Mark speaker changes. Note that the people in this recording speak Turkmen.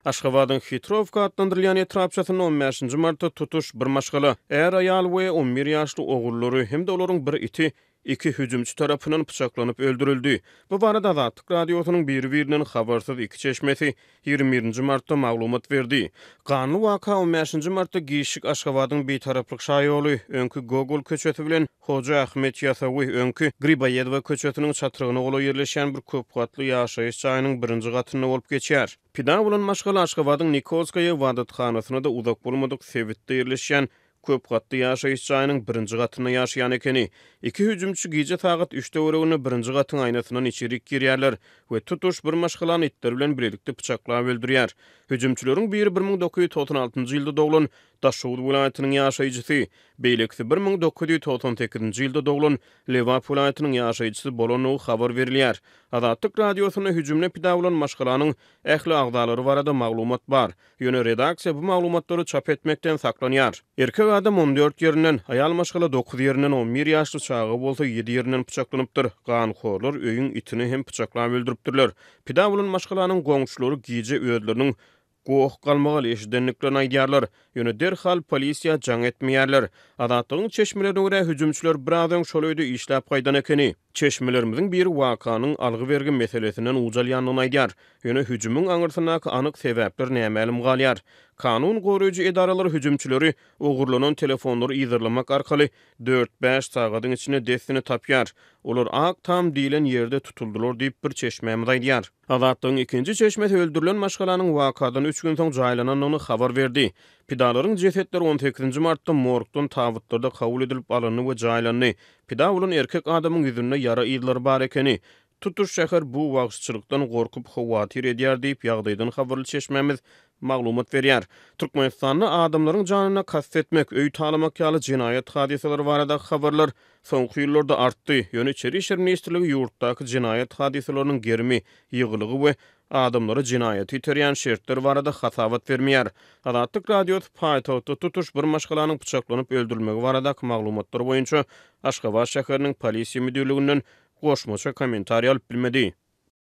Speaker 1: Aşgabatyň Hitrovka adlandyrylýan etrapçasyny 15-nji martda tutuş bir maşgala. Är aýal we 11 ýaşly ogullary hem de olaryň bir iti iki hüjümçi tarapyndan pyçaklanyp öldürildi. Bu barada Azatlyk radiosynyň bir-birinden habarsyz iki çeşmesi 21-nji martda maglumat berdi. Ganly waka 15-nji martda Gişik Aşgabatyň beýtaraplyk şaýaly öňkü Gogol köçesi bilen Hoca Ahmet Ýasawy öňkü Gribaýedowa köçesiniň çatyrygyna gola ýerleşen bir köp gatly ýaşaýyş jaýynyň birinji gatyna bolup geçýär. Pida bolan maşgala Aşgabatyň Nikolskaya wadatxanasyna da uzak bolmadyk sebitde ýerleşen köp gatly ýaşaýyş jaýynyň birinji gatyna ýaşaýan ekeni. Iki hüjümçi gije sagat 3-de öregini birinji gatyň aýnasynyň içerik girýärler we tutuş bir maşgalany itler bilen birlikde pyçaklap öldürýär. Hüjümçileriň biri 1996-njy ýylda doglan Daşowut vilayatynyň ýaşaýjysy, beýlekisi 1998-nji ýylda doglan Lewap vilayatynyň ýaşaýjysy bolanyny habar berilýär. Azatlyk radiosyna hüjümle pida bolan maşgalanyň ähli agdalary barada maglumat bar. Ýöne redaksiýa bu maglumatlary çap etmekden saklanýar. Erkek adam 14 ýerinden, aýal maşgala 9 ýerinden, 11 ýaşly çağı bolsa 7 ýerinden pyçaklanypdyr. Ganxorlar öýüň itini hem pyçaklap öldüripdirler. Pida bolan maşgalanyň goňşulary gije öýdleriniň goh galmagal eşidenliklerini aýdýarlar. Ýöne derhal polisiýa jaň etmeýärler. Azatlygyň çeşmelerine görä hüjümçiler birazdan şol öýde işläp gaýdan ekeni. Çeşmelerimizin bir wakanyň algy bergi meselesinden ujalýanyny aýdýar. Ýöne hüjümüň aňyrtyndaky anyk sebäpler nämälim galýar. Kanun goraýjy edaralar hüjümçileri ogurlanan telefonlary ýygyrlamak arkaly 4-5 sagatyň içinde desini tapýar. Olar ak tam diýilen ýerde tutuldylar diýip bir çeşmemiz aýdýar. Azatlygyň ikinji çeşmesi öldürilen maşgalanyň wakadan 3 gün soň jaýlananyny habar berdi. Pidalaryň jesetleri 18-nji martda morgdan tabutlarda kabul edilip alındy we jaýlandy. Pida bolan erkek adamyň ýüzünde yara ýyzlary bar ekeni. Tutuş şäher bu wagtçylykdan gorkup hawatir edýär diýip ýagdaýdan habarly çeşmemiz maglumat berýär. Türkmenistanda adamlaryň janyna kastetmek, öý talamak ýaly jinayet hadiseleri barada habarlar soňky ýyllarda artdy. Ýöne Içeri işler ministrligi ýurtdaky jinayet hadiseleriniň germi, ýygylygy we adamlara jinayet iterýän şertler barada hasawat bermeýär. Azatlyk radiosy paýtagtda tutuş bir maşgalanyň pyçaklanyp öldürilmegi barada maglumatlar boýunça Aşgabat şäheriniň polisiýa müdürliginden goşmaça kommentariýa alyp bilmedi.